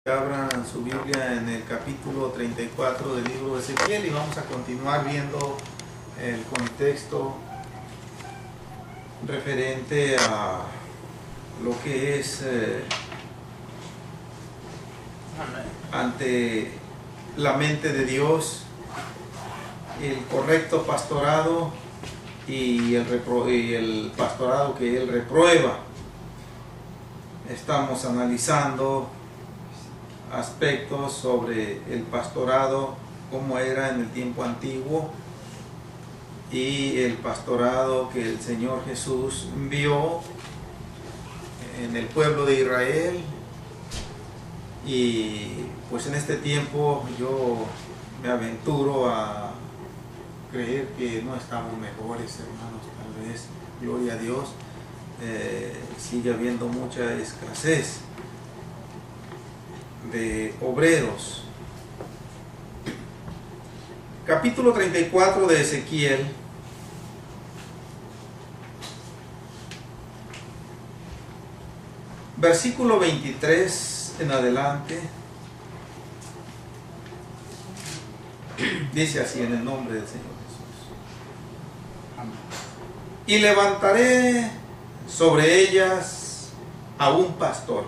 Abran su Biblia en el capítulo 34 del libro de Ezequiel y vamos a continuar viendo el contexto referente a lo que es ante la mente de Dios, el correcto pastorado y el pastorado que Él reprueba. Estamos analizando aspectos sobre el pastorado, cómo era en el tiempo antiguo, y el pastorado que el Señor Jesús vio en el pueblo de Israel. Y pues en este tiempo yo me aventuro a creer que no estamos mejores, hermanos, tal vez, gloria a Dios, sigue habiendo mucha escasez de obreros. Capítulo 34 de Ezequiel, versículo 23 en adelante, dice así en el nombre del Señor Jesús: y levantaré sobre ellas a un pastor,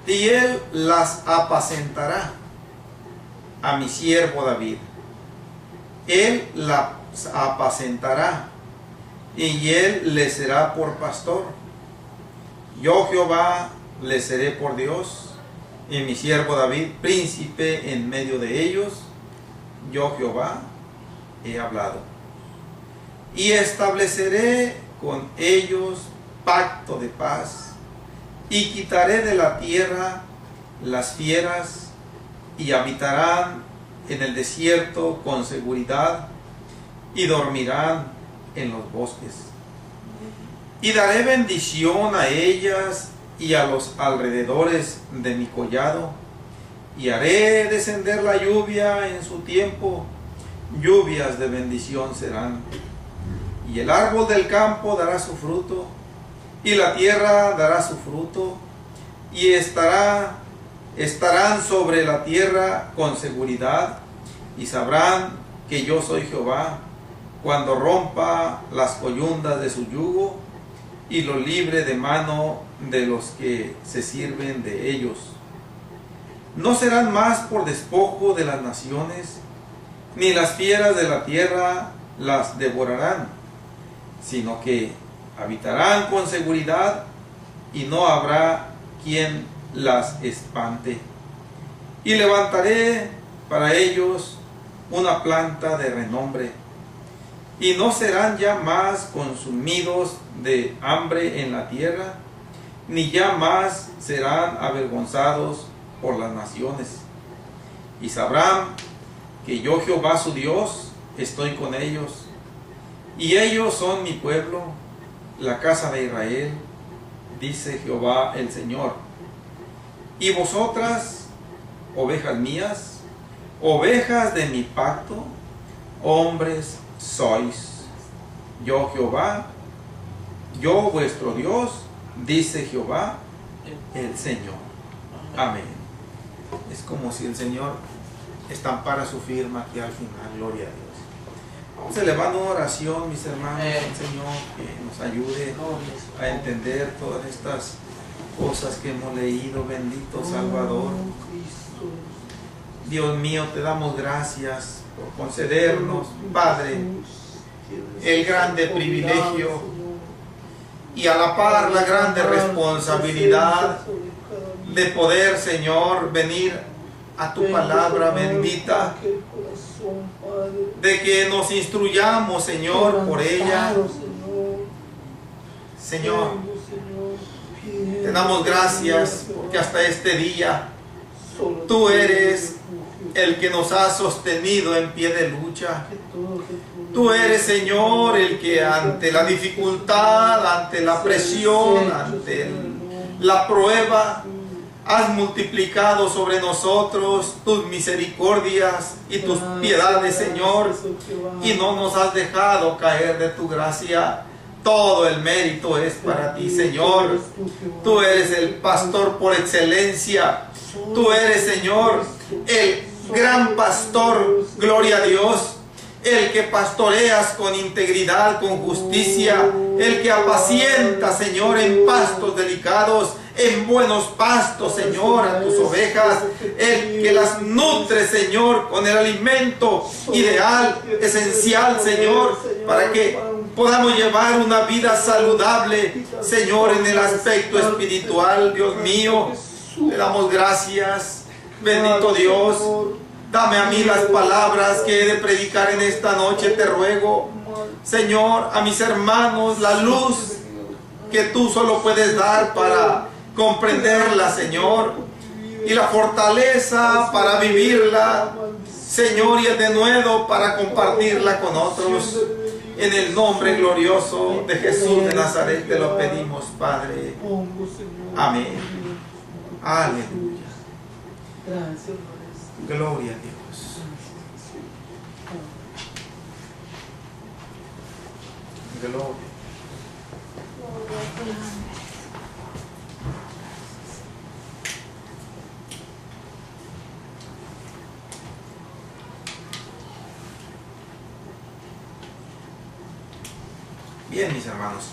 y él las apacentará, a mi siervo David. Él las apacentará, y él le será por pastor. Yo Jehová le seré por Dios, y mi siervo David príncipe en medio de ellos. Yo Jehová he hablado. Y estableceré con ellos pacto de paz, y quitaré de la tierra las fieras, y habitarán en el desierto con seguridad, y dormirán en los bosques. Y daré bendición a ellas y a los alrededores de mi collado, y haré descender la lluvia en su tiempo, lluvias de bendición serán. Y el árbol del campo dará su fruto, y la tierra dará su fruto, y estarán sobre la tierra con seguridad, y sabrán que yo soy Jehová, cuando rompa las coyundas de su yugo, y lo libre de mano de los que se sirven de ellos. No serán más por despojo de las naciones, ni las fieras de la tierra las devorarán, sino que habitarán con seguridad, y no habrá quien las espante. Y levantaré para ellos una planta de renombre, y no serán ya más consumidos de hambre en la tierra, ni ya más serán avergonzados por las naciones. Y sabrán que yo Jehová su Dios estoy con ellos, y ellos son mi pueblo, la casa de Israel, dice Jehová el Señor. Y vosotras, ovejas mías, ovejas de mi pacto, hombres sois. Yo Jehová, yo vuestro Dios, dice Jehová el Señor. Amén. Es como si el Señor estampara su firma aquí al final. Gloria a Dios. Vamos a elevar una oración, mis hermanos, al Señor, que nos ayude a entender todas estas cosas que hemos leído. Bendito Salvador. Dios mío, te damos gracias por concedernos, Padre, el grande privilegio y a la par la grande responsabilidad de poder, Señor, venir a tu palabra bendita, de que nos instruyamos, Señor, por ella. Señor, te damos gracias porque hasta este día tú eres el que nos ha sostenido en pie de lucha. Tú eres, Señor, el que ante la dificultad, ante la presión, ante la prueba, has multiplicado sobre nosotros tus misericordias y tus piedades, Señor, y no nos has dejado caer de tu gracia. Todo el mérito es para ti, Señor. Tú eres el pastor por excelencia. Tú eres, Señor, el gran pastor, gloria a Dios. El que pastoreas con integridad, con justicia. El que apacienta, Señor, en pastos delicados, en buenos pastos, Señor, a tus ovejas. El que las nutre, Señor, con el alimento ideal, esencial, Señor, para que podamos llevar una vida saludable, Señor, en el aspecto espiritual. Dios mío, te damos gracias, bendito Dios. Dame a mí las palabras que he de predicar en esta noche, te ruego, Señor, a mis hermanos, la luz que tú solo puedes dar para comprenderla, Señor, y la fortaleza para vivirla, Señor, y el denuedo para compartirla con otros. En el nombre glorioso de Jesús de Nazaret te lo pedimos, Padre. Amén. Aleluya. Gloria a Dios. Gloria. Bien, mis hermanos.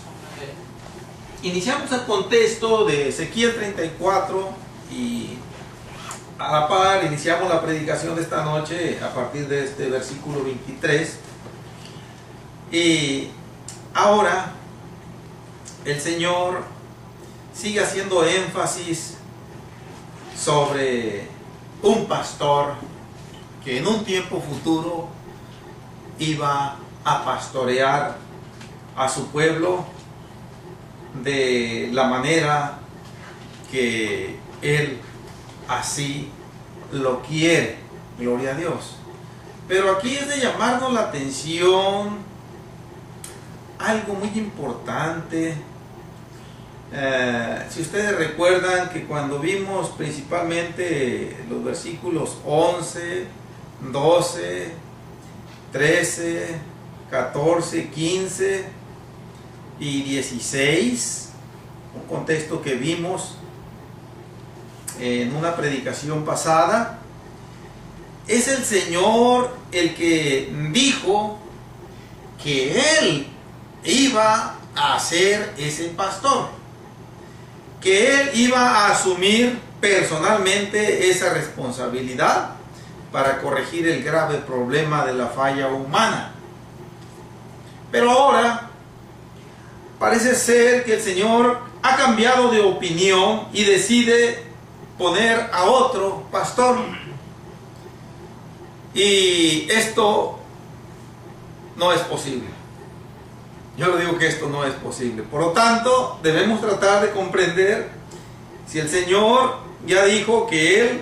Iniciamos el contexto de Ezequiel 34 y a la par iniciamos la predicación de esta noche a partir de este versículo 23. Y ahora el Señor sigue haciendo énfasis sobre un pastor que en un tiempo futuro iba a pastorear a su pueblo de la manera que Él así lo quiere. Gloria a Dios. Pero aquí es de llamarnos la atención algo muy importante. Si ustedes recuerdan que cuando vimos principalmente los versículos 11, 12, 13, 14, 15 y 16, un contexto que vimos en una predicación pasada, es el Señor el que dijo que Él iba a ser ese pastor, que Él iba a asumir personalmente esa responsabilidad para corregir el grave problema de la falla humana. Pero ahora parece ser que el Señor ha cambiado de opinión y decide poner a otro pastor. Y esto no es posible. Yo le digo que esto no es posible. Por lo tanto, debemos tratar de comprender si el Señor ya dijo que Él,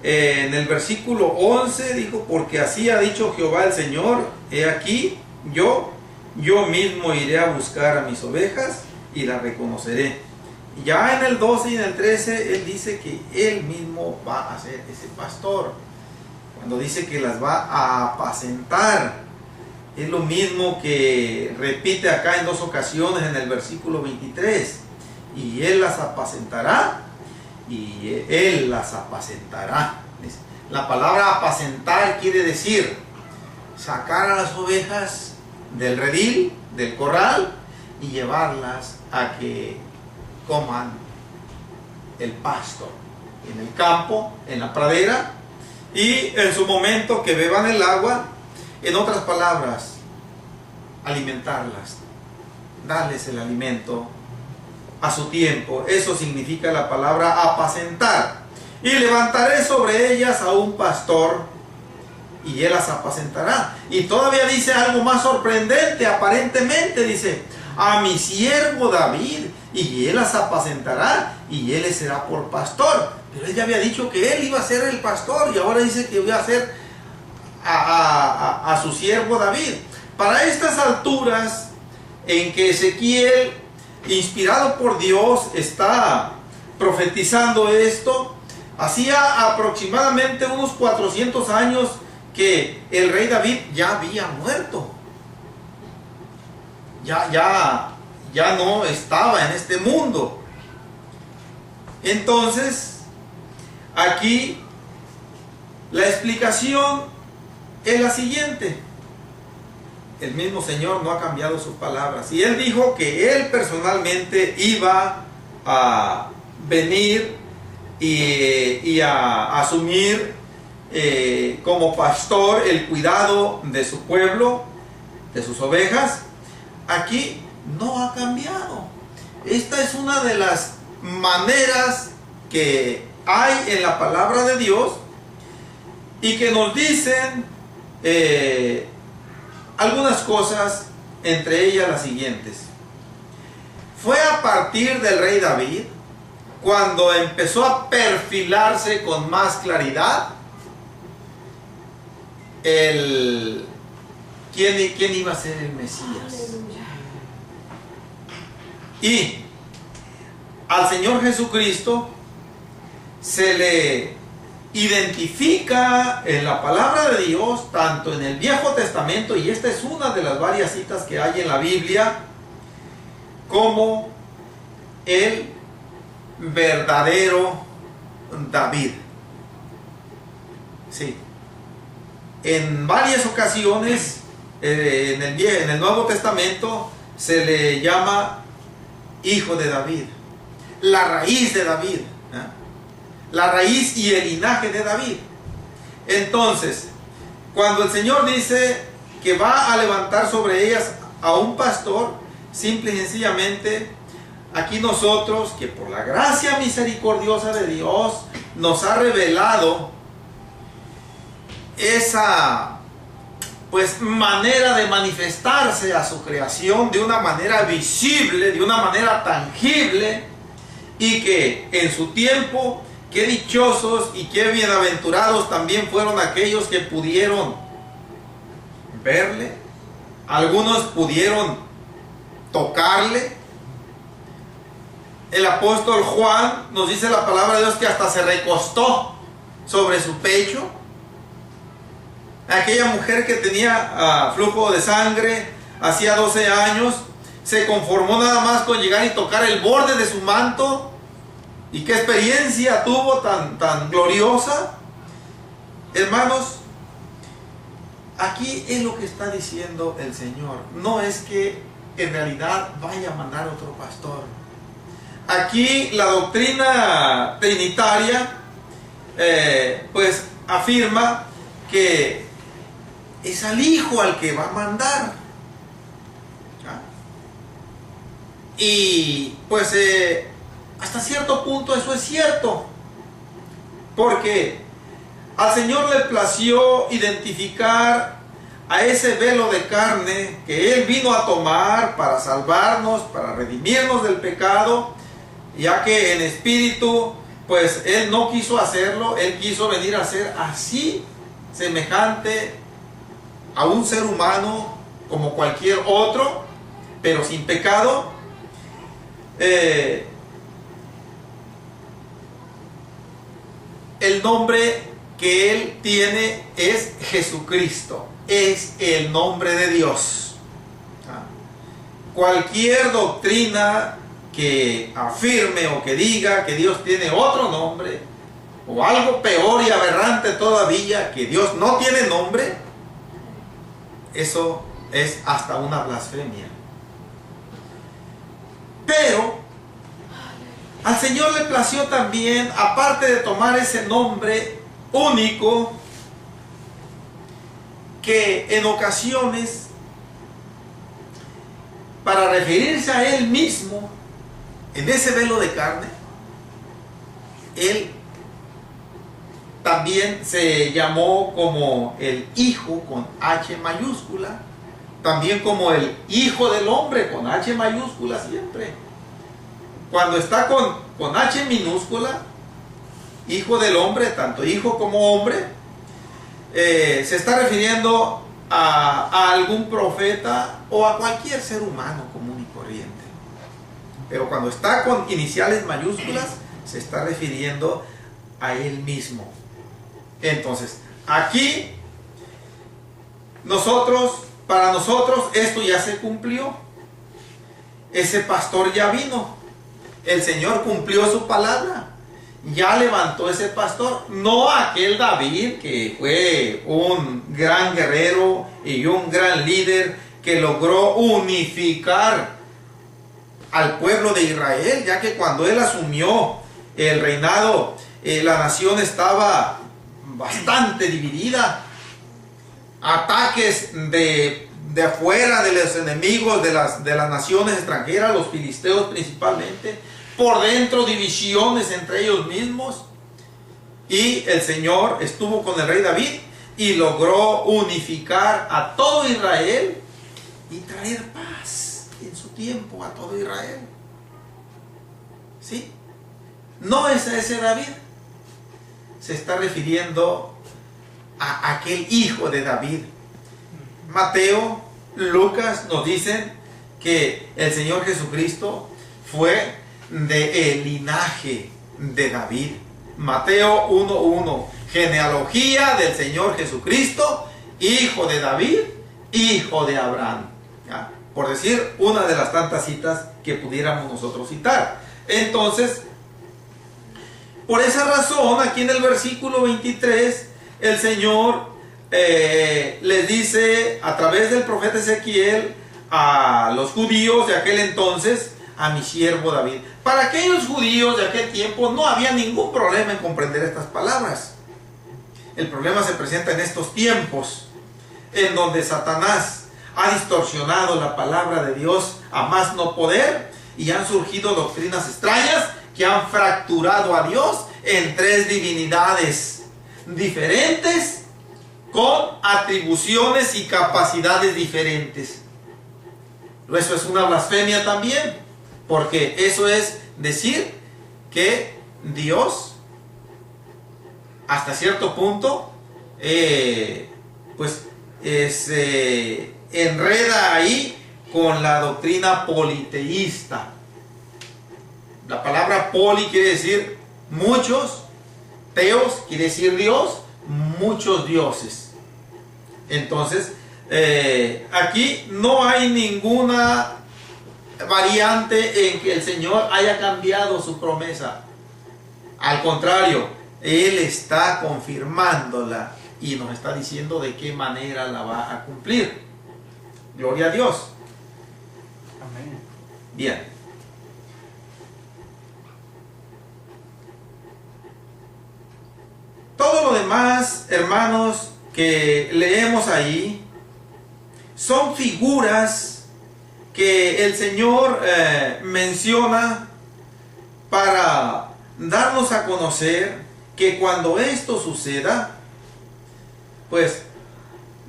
en el versículo 11 dijo: porque así ha dicho Jehová el Señor, he aquí, yo mismo iré a buscar a mis ovejas y las reconoceré. Ya en el 12 y en el 13 Él dice que Él mismo va a ser ese pastor. Cuando dice que las va a apacentar, es lo mismo que repite acá en dos ocasiones en el versículo 23. Y Él las apacentará, y Él las apacentará. La palabra apacentar quiere decir sacar a las ovejas del redil, del corral, y llevarlas a que coman el pasto en el campo, en la pradera, y en su momento que beban el agua. En otras palabras, alimentarlas, darles el alimento a su tiempo. Eso significa la palabra apacentar. Y levantaré sobre ellas a un pastor, y él las apacentará. Y todavía dice algo más sorprendente, aparentemente dice: a mi siervo David, y él las apacentará, y él les será por pastor. Pero él ya había dicho que él iba a ser el pastor, y ahora dice que iba a ser a su siervo David. Para estas alturas en que Ezequiel, inspirado por Dios, está profetizando esto, hacía aproximadamente unos 400 años que el rey David ya había muerto. ya no estaba en este mundo. Entonces, aquí la explicación es la siguiente. El mismo Señor no ha cambiado sus palabras. Y Él dijo que Él personalmente iba a venir y a asumir como pastor el cuidado de su pueblo, de sus ovejas. Aquí no ha cambiado. Esta es una de las maneras que hay en la palabra de Dios y que nos dicen algunas cosas, entre ellas las siguientes. Fue a partir del rey David cuando empezó a perfilarse con más claridad quién iba a ser el Mesías. Y al Señor Jesucristo se le identifica en la palabra de Dios, tanto en el Viejo Testamento, y esta es una de las varias citas que hay en la Biblia, como el verdadero David. Sí. En varias ocasiones en el Nuevo Testamento se le llama hijo de David, la raíz de David, la raíz y el linaje de David. Entonces, cuando el Señor dice que va a levantar sobre ellas a un pastor, simple y sencillamente, aquí nosotros, que por la gracia misericordiosa de Dios nos ha revelado esa manera de manifestarse a su creación de una manera visible, de una manera tangible, y que en su tiempo, qué dichosos y qué bienaventurados también fueron aquellos que pudieron verle, algunos pudieron tocarle. El apóstol Juan nos dice la palabra de Dios que hasta se recostó sobre su pecho. Aquella mujer que tenía flujo de sangre hacía 12 años, se conformó nada más con llegar y tocar el borde de su manto. ¿Y qué experiencia tuvo tan gloriosa? Hermanos, aquí es lo que está diciendo el Señor. No es que en realidad vaya a mandar otro pastor. Aquí la doctrina trinitaria afirma que es al Hijo al que va a mandar. Y hasta cierto punto eso es cierto, porque al Señor le plació identificar a ese velo de carne que Él vino a tomar para salvarnos, para redimirnos del pecado, ya que en espíritu Él no quiso hacerlo. Él quiso venir a ser así, semejante a un ser humano como cualquier otro, pero sin pecado. El nombre que Él tiene es Jesucristo, es el nombre de Dios. Cualquier doctrina que afirme o que diga que Dios tiene otro nombre, o algo peor y aberrante todavía, que Dios no tiene nombre, eso es hasta una blasfemia. Pero al Señor le plació también, aparte de tomar ese nombre único, que en ocasiones, para referirse a Él mismo, en ese velo de carne, Él también se llamó como el Hijo con H mayúscula, también como el Hijo del Hombre con H mayúscula siempre. Cuando está con H minúscula, Hijo del Hombre, tanto hijo como hombre, se está refiriendo a algún profeta o a cualquier ser humano común y corriente. Pero cuando está con iniciales mayúsculas, se está refiriendo a Él mismo. Entonces, aquí para nosotros esto ya se cumplió. ese pastor ya vino. El Señor cumplió su palabra. Ya levantó ese pastor. No aquel David que fue un gran guerrero y un gran líder que logró unificar al pueblo de Israel, ya que cuando él asumió el reinado, la nación estaba bastante dividida. Ataques de afuera, de los enemigos, de las naciones extranjeras, los filisteos principalmente. Por dentro, divisiones entre ellos mismos. Y el Señor estuvo con el rey David y logró unificar a todo Israel y traer paz en su tiempo a todo Israel. ¿Sí? No es a ese David. Se está refiriendo a aquel hijo de David. Mateo, Lucas nos dicen que el Señor Jesucristo fue del linaje de David. Mateo 1:1, genealogía del Señor Jesucristo, hijo de David, hijo de Abraham. ¿Ya? Por decir una de las tantas citas que pudiéramos nosotros citar. Entonces, por esa razón, aquí en el versículo 23, el Señor les dice a través del profeta Ezequiel a los judíos de aquel entonces, a mi siervo David. Para aquellos judíos de aquel tiempo no había ningún problema en comprender estas palabras. El problema se presenta en estos tiempos, en donde Satanás ha distorsionado la palabra de Dios a más no poder, y han surgido doctrinas extrañas que han fracturado a Dios en tres divinidades diferentes, con atribuciones y capacidades diferentes. Eso es una blasfemia también, porque eso es decir que Dios hasta cierto punto se enreda ahí con la doctrina politeísta. La palabra poli quiere decir muchos, teos quiere decir Dios, muchos dioses. Entonces, aquí no hay ninguna variante en que el Señor haya cambiado su promesa. Al contrario, Él está confirmándola y nos está diciendo de qué manera la va a cumplir. Gloria a Dios. Amén. Bien. Todo lo demás, hermanos, que leemos ahí son figuras que el Señor menciona para darnos a conocer que cuando esto suceda, pues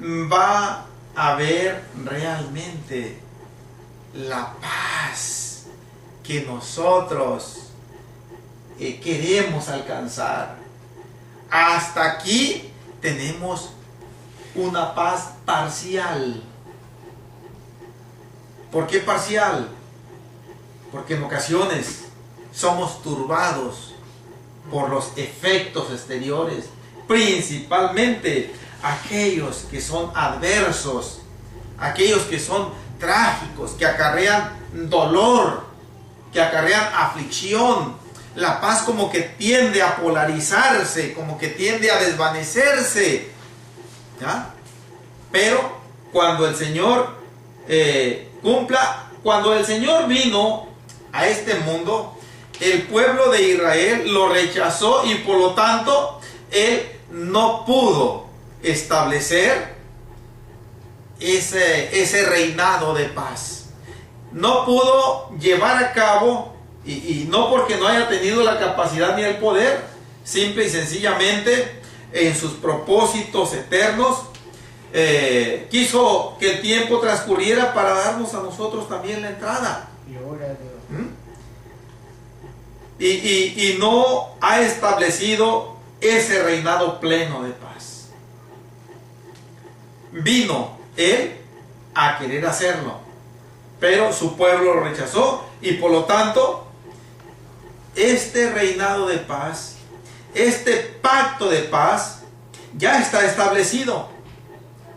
va a haber realmente la paz que nosotros queremos alcanzar. Hasta aquí tenemos una paz parcial. ¿Por qué parcial? Porque en ocasiones somos turbados por los efectos exteriores, principalmente aquellos que son adversos, aquellos que son trágicos, que acarrean dolor, que acarrean aflicción. La paz como que tiende a polarizarse, como que tiende a desvanecerse, ¿ya? Pero cuando el Señor cuando el Señor vino a este mundo, el pueblo de Israel lo rechazó y por lo tanto Él no pudo establecer ese reinado de paz. No pudo llevar a cabo. Y no porque no haya tenido la capacidad ni el poder, simple y sencillamente en sus propósitos eternos quiso que el tiempo transcurriera para darnos a nosotros también la entrada. Gloria a Dios. Y no ha establecido ese reinado pleno de paz. Vino Él a querer hacerlo, pero su pueblo lo rechazó y por lo tanto este reinado de paz, este pacto de paz ya está establecido,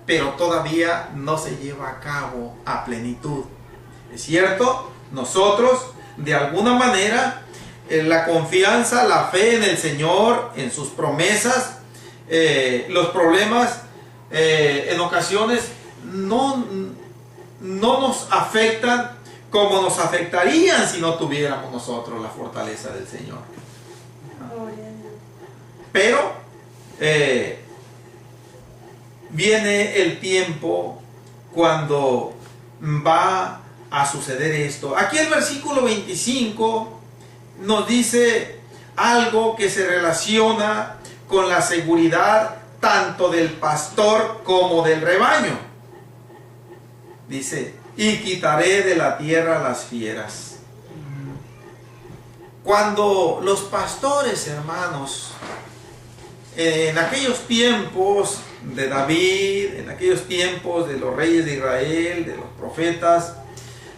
pero todavía no se lleva a cabo a plenitud. Es cierto, nosotros, de alguna manera, la confianza, la fe en el Señor, en sus promesas, los problemas en ocasiones no nos afectan como nos afectarían si no tuviéramos nosotros la fortaleza del Señor. Pero viene el tiempo cuando va a suceder esto. Aquí el versículo 25 nos dice algo que se relaciona con la seguridad tanto del pastor como del rebaño. Dice, y quitaré de la tierra las fieras. Cuando los pastores, hermanos, en aquellos tiempos de David, en aquellos tiempos de los reyes de Israel, de los profetas,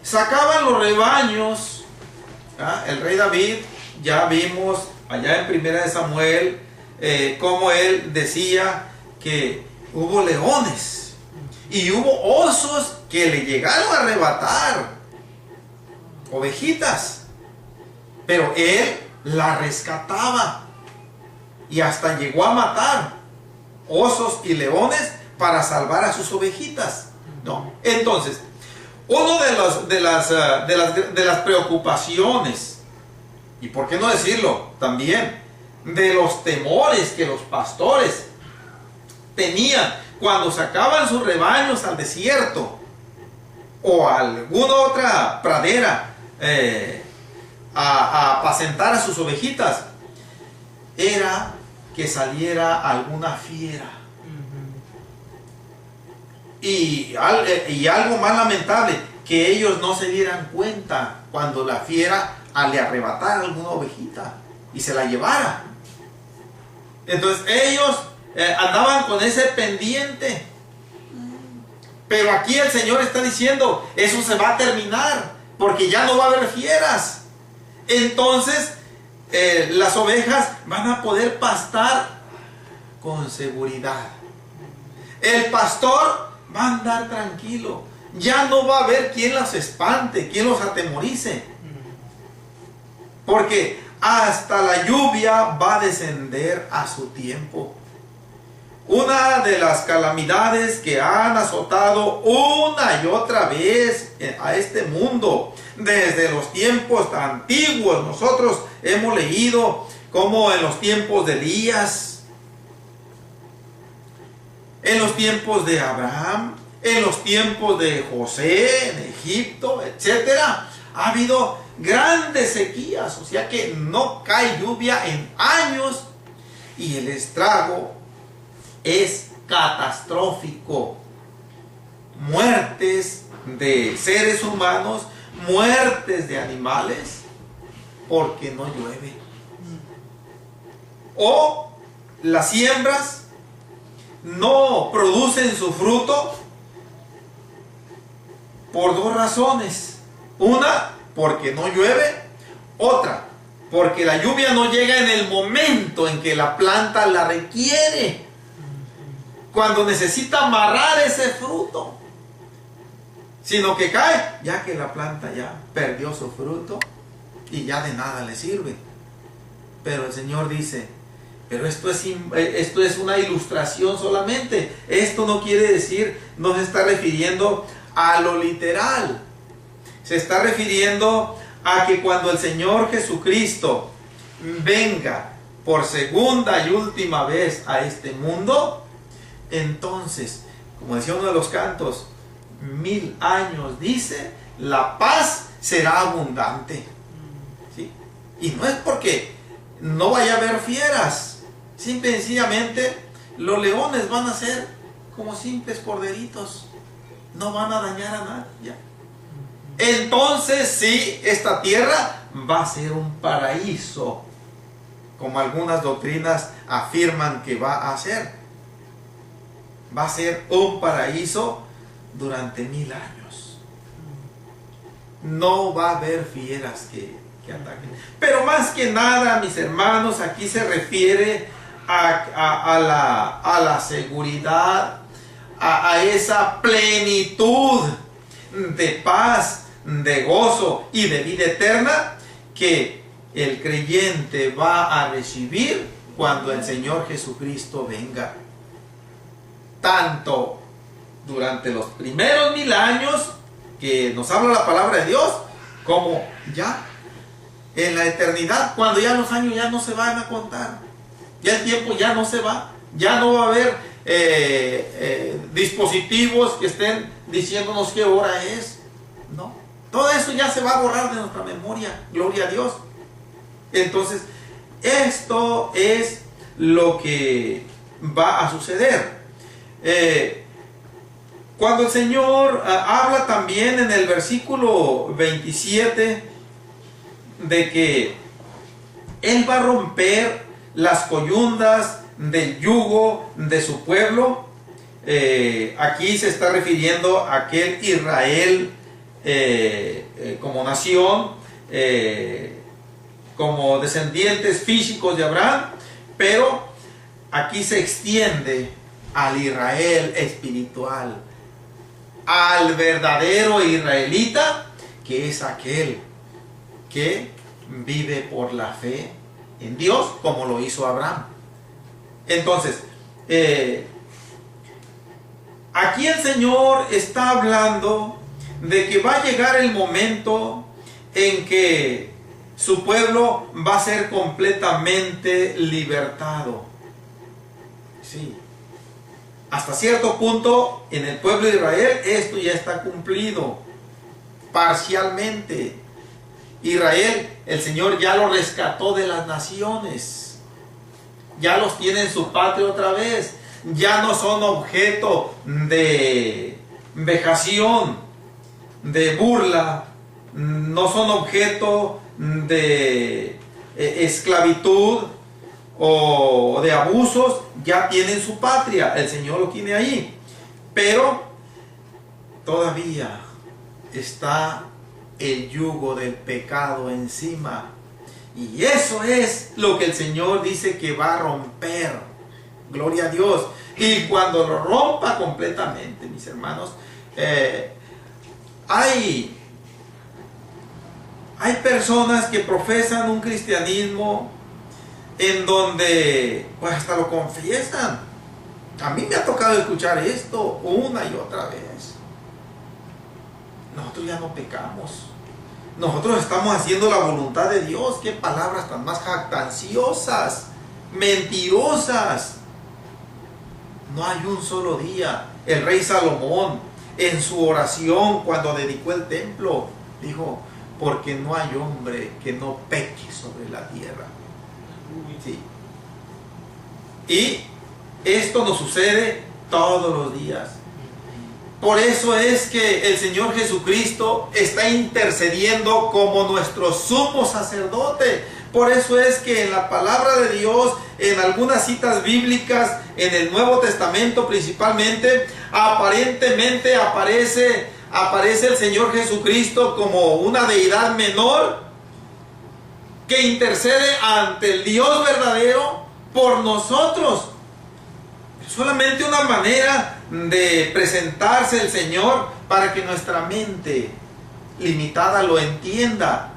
sacaban los rebaños. El rey David, ya vimos allá en 1 de Samuel, cómo él decía que hubo leones y hubo osos que le llegaron a arrebatar ovejitas, pero él la rescataba y hasta llegó a matar osos y leones para salvar a sus ovejitas. No, entonces, uno de las preocupaciones, y por qué no decirlo también, de los temores que los pastores tenían cuando sacaban sus rebaños al desierto o a alguna otra pradera a apacentar a sus ovejitas, era que saliera alguna fiera. Y algo más lamentable, que ellos no se dieran cuenta cuando la fiera le arrebatara alguna ovejita y se la llevara. Entonces ellos andaban con ese pendiente. Pero aquí el Señor está diciendo, eso se va a terminar, porque ya no va a haber fieras. Entonces las ovejas van a poder pastar con seguridad. El pastor va a andar tranquilo. Ya no va a haber quien las espante, quien los atemorice. Porque hasta la lluvia va a descender a su tiempo. Una de las calamidades que han azotado una y otra vez a este mundo desde los tiempos antiguos. Nosotros hemos leído como en los tiempos de Elías, en los tiempos de Abraham, en los tiempos de José en Egipto, etcétera, ha habido grandes sequías, o sea que no cae lluvia en años y el estrago es catastrófico. Muertes de seres humanos, muertes de animales, porque no llueve. O las siembras no producen su fruto por dos razones. Una, porque no llueve. Otra, porque la lluvia no llega en el momento en que la planta la requiere, cuando necesita amarrar ese fruto, sino que cae ya que la planta ya perdió su fruto y ya de nada le sirve. Pero el Señor dice, pero esto es una ilustración solamente. Esto no quiere decir, no se está refiriendo a lo literal. Se está refiriendo a que cuando el Señor Jesucristo venga por segunda y última vez a este mundo, entonces, como decía uno de los cantos, 1000 años, dice, la paz será abundante. ¿Sí? Y no es porque no vaya a haber fieras, simple y sencillamente los leones van a ser como simples corderitos, no van a dañar a nadie. Entonces sí, esta tierra va a ser un paraíso, como algunas doctrinas afirman que va a ser. Va a ser un paraíso durante 1000 años. No va a haber fieras que ataquen. Pero más que nada, mis hermanos, aquí se refiere a la seguridad, a esa plenitud de paz, de gozo y de vida eterna que el creyente va a recibir cuando el Señor Jesucristo venga. Tanto durante los primeros 1000 años que nos habla la palabra de Dios, como ya en la eternidad, cuando ya los años ya no se van a contar, ya el tiempo ya no se va, ya no va a haber dispositivos que estén diciéndonos qué hora es. No, todo eso ya se va a borrar de nuestra memoria, gloria a Dios. Entonces, esto es lo que va a suceder. Cuando el Señor habla también en el versículo 27 de que Él va a romper las coyundas del yugo de su pueblo, aquí se está refiriendo a aquel Israel como nación, como descendientes físicos de Abraham, pero aquí se extiende al Israel espiritual, al verdadero israelita, que es aquel que vive por la fe en Dios, como lo hizo Abraham. Entonces, aquí el Señor está hablando de que va a llegar el momento en que su pueblo va a ser completamente libertado. Sí. Hasta cierto punto, en el pueblo de Israel, esto ya está cumplido parcialmente. Israel, el Señor ya lo rescató de las naciones, ya los tiene en su patria otra vez, ya no son objeto de vejación, de burla, no son objeto de esclavitud o de abusos, ya tienen su patria, el Señor lo tiene ahí, pero todavía está el yugo del pecado encima, y eso es lo que el Señor dice que va a romper, gloria a Dios. Y cuando lo rompa completamente, mis hermanos, hay personas que profesan un cristianismo en donde pues hasta lo confiesan. A mí me ha tocado escuchar esto una y otra vez. Nosotros ya no pecamos, nosotros estamos haciendo la voluntad de Dios. Qué palabras tan más jactanciosas, mentirosas. No hay un solo día. El rey Salomón, en su oración cuando dedicó el templo, dijo: porque no hay hombre que no peque sobre la tierra. Sí. Y esto nos sucede todos los días. Por eso es que el Señor Jesucristo está intercediendo como nuestro sumo sacerdote. Por eso es que en la palabra de Dios, en algunas citas bíblicas, en el Nuevo Testamento principalmente, aparentemente aparece el Señor Jesucristo como una deidad menor que intercede ante el Dios verdadero por nosotros. Solamente una manera de presentarse el Señor para que nuestra mente limitada lo entienda.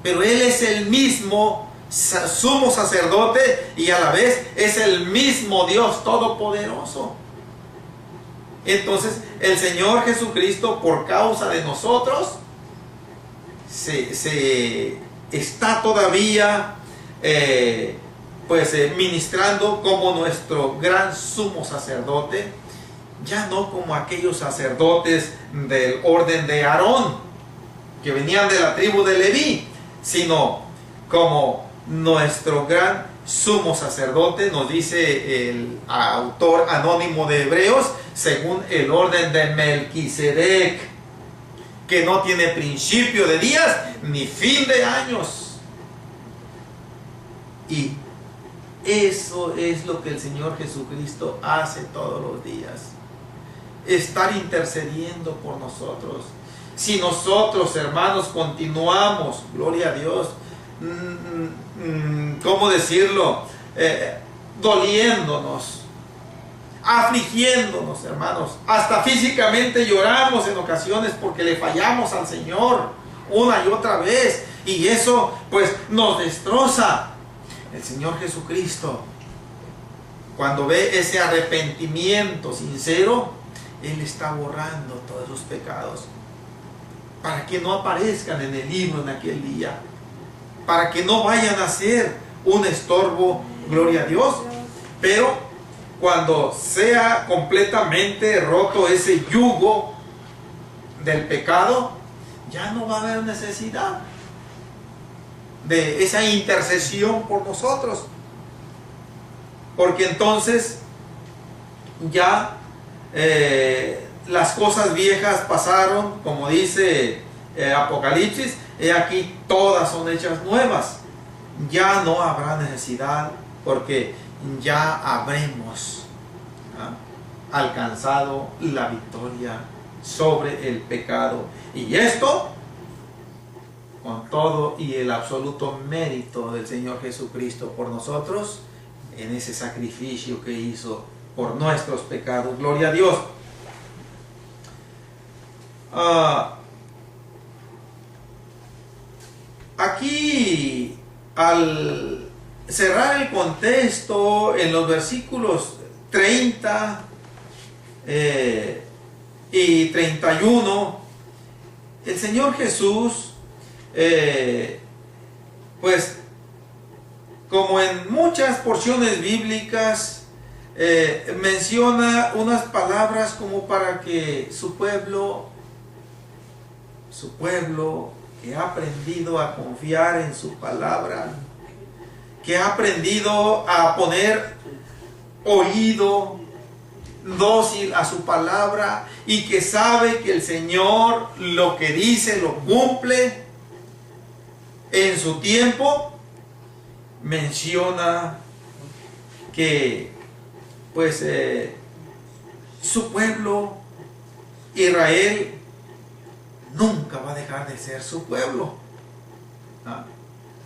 Pero Él es el mismo sumo sacerdote y a la vez es el mismo Dios todopoderoso. Entonces el Señor Jesucristo, por causa de nosotros, se está todavía ministrando como nuestro gran sumo sacerdote, ya no como aquellos sacerdotes del orden de Aarón que venían de la tribu de Leví, sino como nuestro gran sumo sacerdote, nos dice el autor anónimo de Hebreos, según el orden de Melquisedec, que no tiene principio de días ni fin de años. Y eso es lo que el Señor Jesucristo hace todos los días, estar intercediendo por nosotros. Si nosotros, hermanos, continuamos, gloria a Dios, ¿cómo decirlo? Doliéndonos, afligiéndonos, hermanos. Hasta físicamente lloramos en ocasiones porque le fallamos al Señor una y otra vez. Y eso pues nos destroza. El Señor Jesucristo, cuando ve ese arrepentimiento sincero, Él está borrando todos los pecados para que no aparezcan en el libro en aquel día, para que no vayan a ser un estorbo, gloria a Dios. Pero cuando sea completamente roto ese yugo del pecado, ya no va a haber necesidad de esa intercesión por nosotros, porque entonces ya las cosas viejas pasaron, como dice Apocalipsis, he aquí todas son hechas nuevas. Ya no habrá necesidad, porque ya habremos alcanzado la victoria sobre el pecado, y esto con todo y el absoluto mérito del Señor Jesucristo por nosotros, en ese sacrificio que hizo por nuestros pecados. Gloria a Dios. Aquí, al cerrar el contexto en los versículos 30 y 31, el Señor Jesús, pues como en muchas porciones bíblicas, menciona unas palabras como para que su pueblo que ha aprendido a confiar en su palabra, que ha aprendido a poner oído dócil a su palabra, y que sabe que el Señor lo que dice lo cumple en su tiempo, menciona que pues su pueblo Israel nunca va a dejar de ser su pueblo.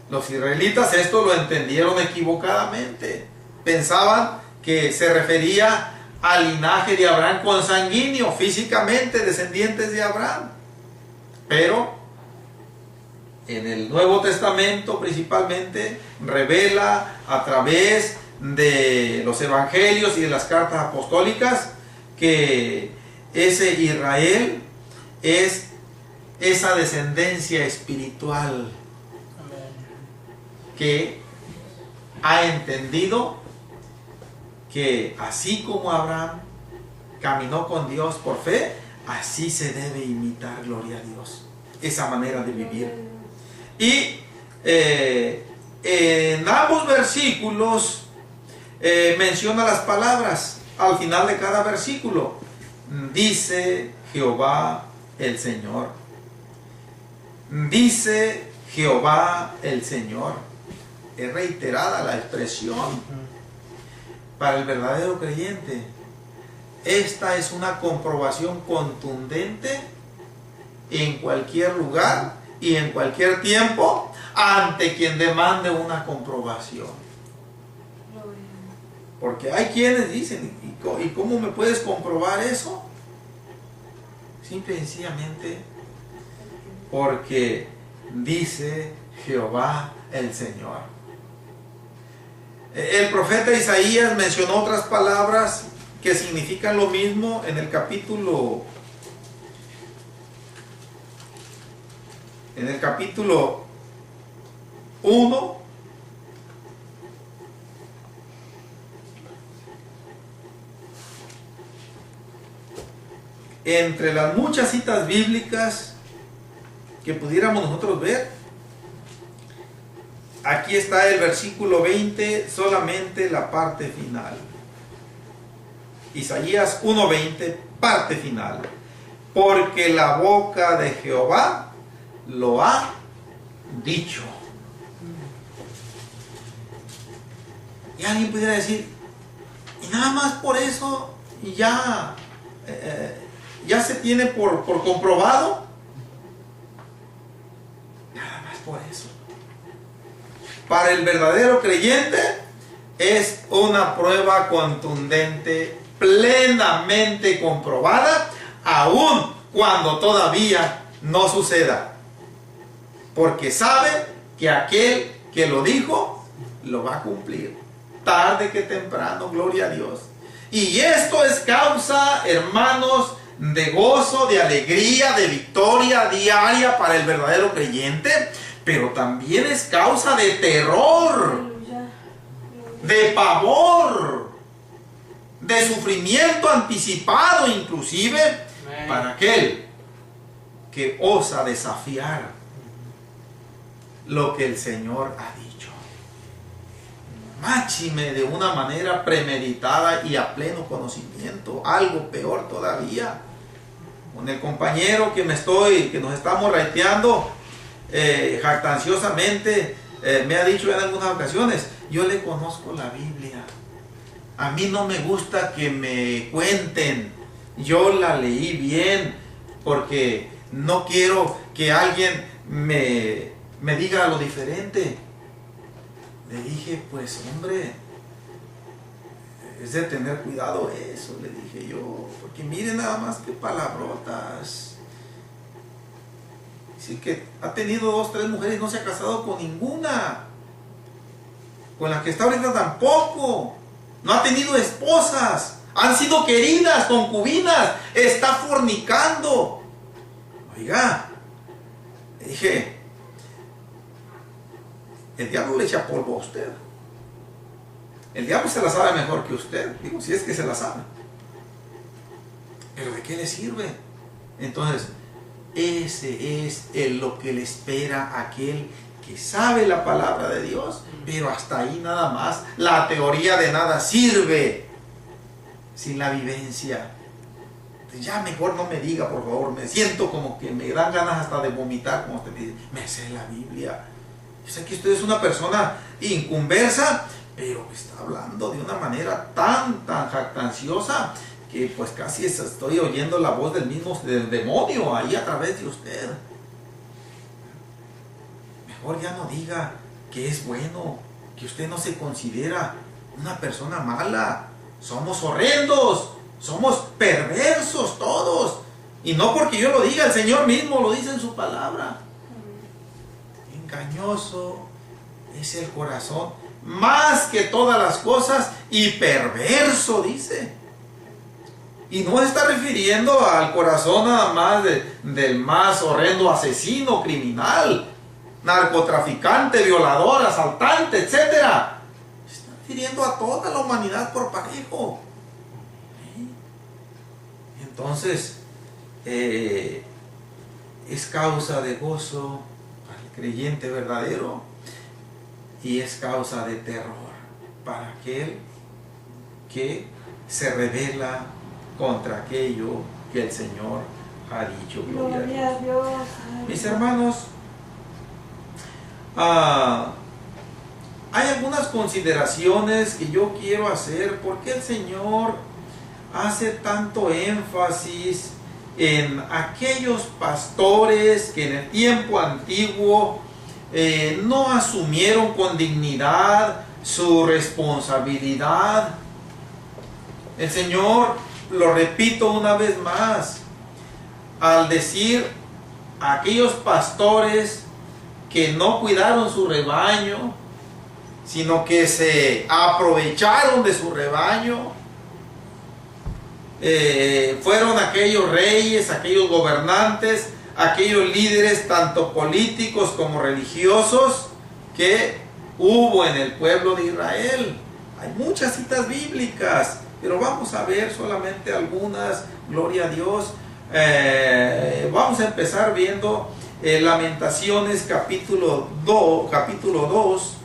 Los israelitas esto lo entendieron equivocadamente. Pensaban que se refería al linaje de Abraham consanguíneo, físicamente descendientes de Abraham. Pero en el Nuevo Testamento principalmente revela a través de los evangelios y de las cartas apostólicas que ese Israel es esa descendencia espiritual que ha entendido que así como Abraham caminó con Dios por fe, así se debe imitar, gloria a Dios, esa manera de vivir. Y en ambos versículos menciona las palabras al final de cada versículo: dice Jehová el Señor. Dice Jehová el Señor. Es reiterada la expresión. Para el verdadero creyente, esta es una comprobación contundente en cualquier lugar y en cualquier tiempo ante quien demande una comprobación. Porque hay quienes dicen: ¿y cómo me puedes comprobar eso? Simple y sencillamente porque dice Jehová el Señor. El profeta Isaías mencionó otras palabras que significan lo mismo en el capítulo 1, entre las muchas citas bíblicas que pudiéramos nosotros ver. Aquí está el versículo 20, solamente la parte final. Isaías 1:20, parte final. Porque la boca de Jehová lo ha dicho. Y alguien pudiera decir: y nada más por eso ya se tiene por comprobado. Nada más por eso. Para el verdadero creyente es una prueba contundente plenamente comprobada, aun cuando todavía no suceda. Porque sabe que aquel que lo dijo, lo va a cumplir. Tarde que temprano, gloria a Dios. Y esto es causa, hermanos, de gozo, de alegría, de victoria diaria para el verdadero creyente, pero también es causa de terror, de pavor, de sufrimiento anticipado inclusive para aquel que osa desafiar lo que el Señor ha dicho. Máxime de una manera premeditada y a pleno conocimiento. Algo peor todavía, con el compañero que nos estamos raiteando jactanciosamente, me ha dicho en algunas ocasiones: yo le conozco la Biblia, a mí no me gusta que me cuenten, yo la leí bien, porque no quiero que alguien me diga lo diferente. Le dije: pues hombre, es de tener cuidado eso, le dije yo, porque miren nada más que palabrotas. Así que ha tenido 2, 3 mujeres y no se ha casado con ninguna. Con la que está ahorita tampoco. No ha tenido esposas. Han sido queridas, concubinas. Está fornicando. Oiga, le dije: el diablo le echa polvo a usted. El diablo se la sabe mejor que usted. Digo, si es que se la sabe. Pero ¿de qué le sirve? Entonces, ese es lo que le espera a aquel que sabe la palabra de Dios, pero hasta ahí nada más. La teoría de nada sirve sin la vivencia. Ya mejor no me diga, por favor. Me siento como que me dan ganas hasta de vomitar, como usted dice: me sé la Biblia. Yo sé que usted es una persona inconversa, pero está hablando de una manera tan jactanciosa que pues casi estoy oyendo la voz del demonio ahí a través de usted. Mejor ya no diga que es bueno, que usted no se considera una persona mala. Somos horrendos, somos perversos todos. Y no porque yo lo diga, el Señor mismo lo dice en su palabra. Engañoso es el corazón más que todas las cosas, y perverso, dice. Y no está refiriendo al corazón nada más del más horrendo asesino, criminal, narcotraficante, violador, asaltante, etc. Está refiriendo a toda la humanidad por parejo. Entonces, es causa de gozo para el creyente verdadero, y es causa de terror para aquel que se rebela contra aquello que el Señor ha dicho. Gloria a Dios. Mis hermanos, hay algunas consideraciones que yo quiero hacer. ¿Por qué el Señor hace tanto énfasis en aquellos pastores que en el tiempo antiguo no asumieron con dignidad su responsabilidad? El Señor, lo repito una vez más, al decir aquellos pastores que no cuidaron su rebaño, sino que se aprovecharon de su rebaño, fueron aquellos reyes, aquellos gobernantes, aquellos líderes tanto políticos como religiosos que hubo en el pueblo de Israel. Hay muchas citas bíblicas, pero vamos a ver solamente algunas. Gloria a Dios. Vamos a empezar viendo Lamentaciones capítulo 2.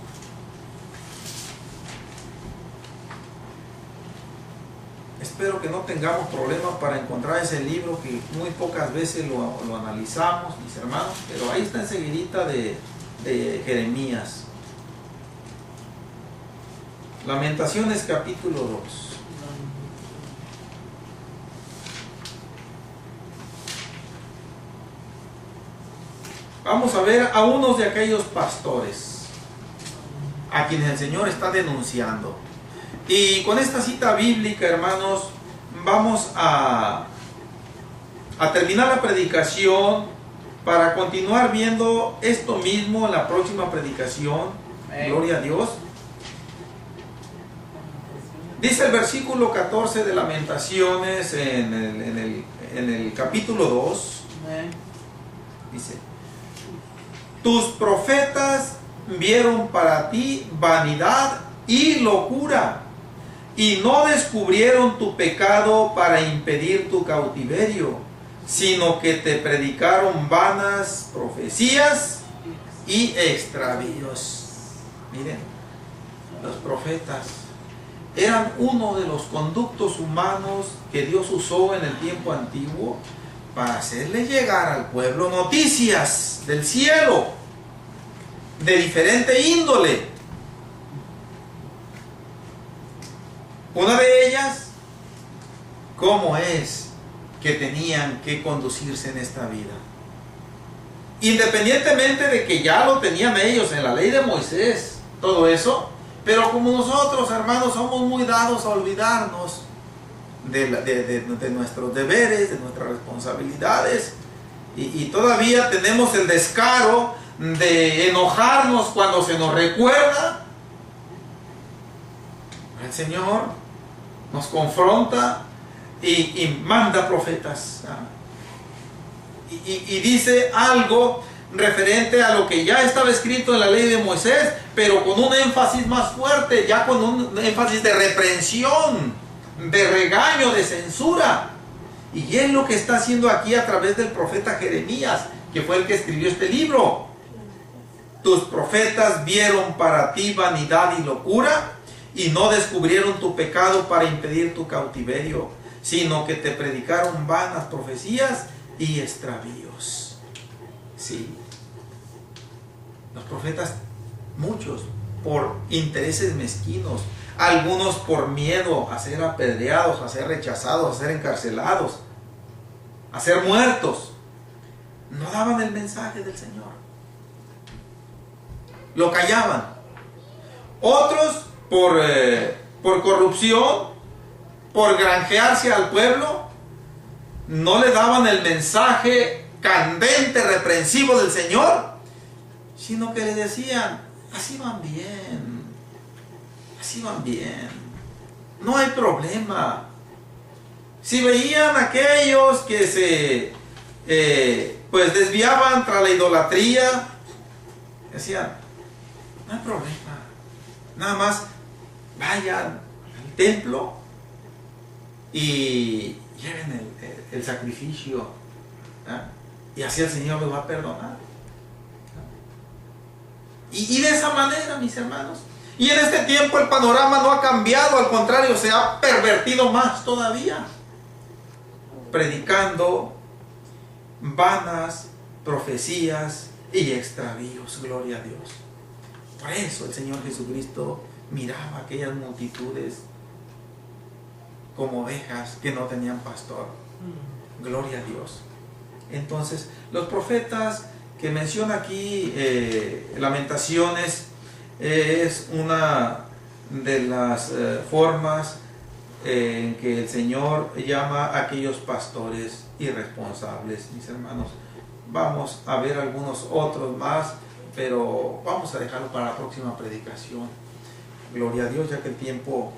Espero que no tengamos problemas para encontrar ese libro, que muy pocas veces lo analizamos, mis hermanos, pero ahí está enseguidita de Jeremías. Lamentaciones capítulo 2. Vamos a ver a unos de aquellos pastores a quienes el Señor está denunciando. Y con esta cita bíblica, hermanos, vamos a terminar la predicación para continuar viendo esto mismo en la próxima predicación. Gloria a Dios. Dice el versículo 14 de Lamentaciones en el capítulo 2. Dice: tus profetas vieron para ti vanidad y locura, y no descubrieron tu pecado para impedir tu cautiverio, sino que te predicaron vanas profecías y extravíos. Miren, los profetas eran uno de los conductos humanos que Dios usó en el tiempo antiguo para hacerle llegar al pueblo noticias del cielo de diferente índole. Una de ellas, cómo es que tenían que conducirse en esta vida. Independientemente de que ya lo tenían ellos en la ley de Moisés, todo eso, pero como nosotros, hermanos, somos muy dados a olvidarnos de nuestros deberes, de nuestras responsabilidades, y todavía tenemos el descaro de enojarnos cuando se nos recuerda. El Señor nos confronta y manda profetas, y dice algo referente a lo que ya estaba escrito en la ley de Moisés, pero con un énfasis más fuerte, ya con un énfasis de reprensión, de regaño, de censura. Y es lo que está haciendo aquí a través del profeta Jeremías, que fue el que escribió este libro. Tus profetas vieron para ti vanidad y locura, y no descubrieron tu pecado para impedir tu cautiverio, sino que te predicaron vanas profecías y extravíos. Sí, los profetas, muchos por intereses mezquinos, algunos por miedo a ser apedreados, a ser rechazados, a ser encarcelados, a ser muertos, no daban el mensaje del Señor, lo callaban. Otros por corrupción, por granjearse al pueblo, no le daban el mensaje candente, reprensivo del Señor, sino que le decían: así van bien, no hay problema. Si veían aquellos que se desviaban tras la idolatría, decían: no hay problema, nada más vayan al templo y lleven el sacrificio, y así el Señor los va a perdonar. Y de esa manera, mis hermanos, y en este tiempo el panorama no ha cambiado, al contrario, se ha pervertido más todavía, predicando vanas profecías y extravíos. Gloria a Dios. Por eso el Señor Jesucristo miraba aquellas multitudes como ovejas que no tenían pastor. Gloria a Dios. Entonces, los profetas que menciona aquí, Lamentaciones, es una de las formas en que el Señor llama a aquellos pastores irresponsables. Mis hermanos, vamos a ver algunos otros más, pero vamos a dejarlo para la próxima predicación. Gloria a Dios, ya que el tiempo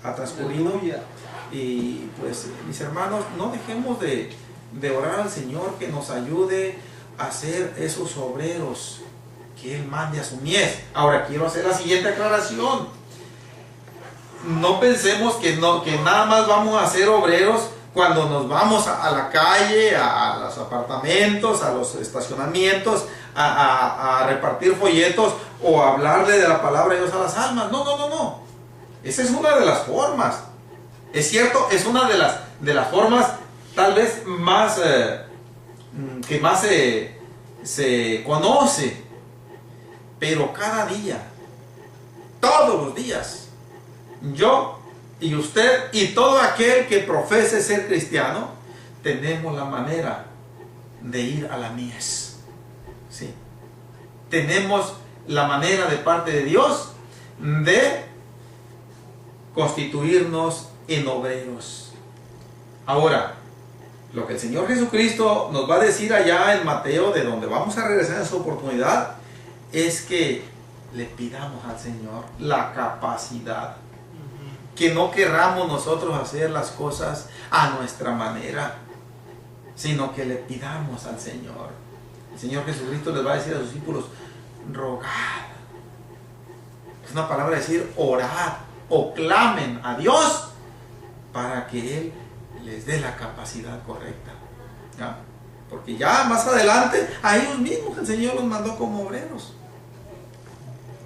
ha transcurrido. Y pues, mis hermanos, no dejemos de orar al Señor que nos ayude a ser esos obreros que Él mande a su mies. Ahora quiero hacer la siguiente aclaración. No pensemos que nada más vamos a ser obreros cuando nos vamos a la calle, a los apartamentos, a los estacionamientos, a repartir folletos o a hablarle de la palabra de Dios a las almas. No. Esa es una de las formas. Es cierto, es una de las formas tal vez más que más se conoce, pero cada día, todos los días, yo y usted y todo aquel que profese ser cristiano, tenemos la manera de ir a la mies. ¿Sí? Tenemos la manera de parte de Dios de constituirnos en obreros. Ahora, lo que el Señor Jesucristo nos va a decir allá en Mateo, de donde vamos a regresar en su oportunidad, es que le pidamos al Señor la capacidad. Que no querramos nosotros hacer las cosas a nuestra manera, sino que le pidamos al Señor. El Señor Jesucristo les va a decir a sus discípulos, rogad. Es una palabra de decir orad o clamen a Dios para que Él les dé la capacidad correcta. ¿Ya? Porque ya más adelante a ellos mismos el Señor los mandó como obreros.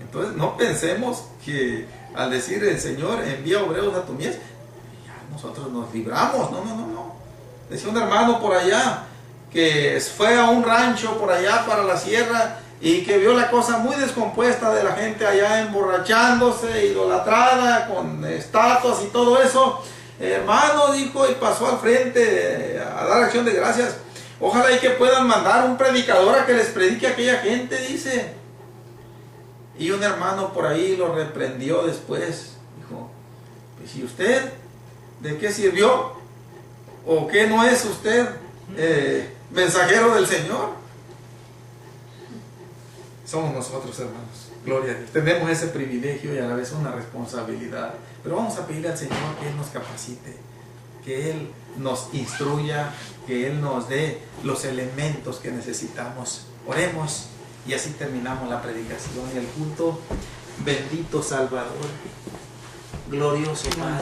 Entonces no pensemos que al decir el Señor envía obreros a tu mies, ya nosotros nos libramos. No. Decía un hermano por allá que fue a un rancho por allá para la sierra y que vio la cosa muy descompuesta de la gente allá emborrachándose, idolatrada, con estatuas y todo eso. Hermano, dijo, y pasó al frente a dar acción de gracias. Ojalá y que puedan mandar un predicador a que les predique a aquella gente, dice. Y un hermano por ahí lo reprendió después. Dijo, pues ¿y usted de qué sirvió? ¿O qué no es usted mensajero del Señor? Somos nosotros, hermanos. Gloria a Dios. Tenemos ese privilegio y a la vez una responsabilidad. Pero vamos a pedirle al Señor que Él nos capacite, que Él nos instruya, que Él nos dé los elementos que necesitamos. Oremos y así terminamos la predicación y el culto. Bendito Salvador, glorioso Padre.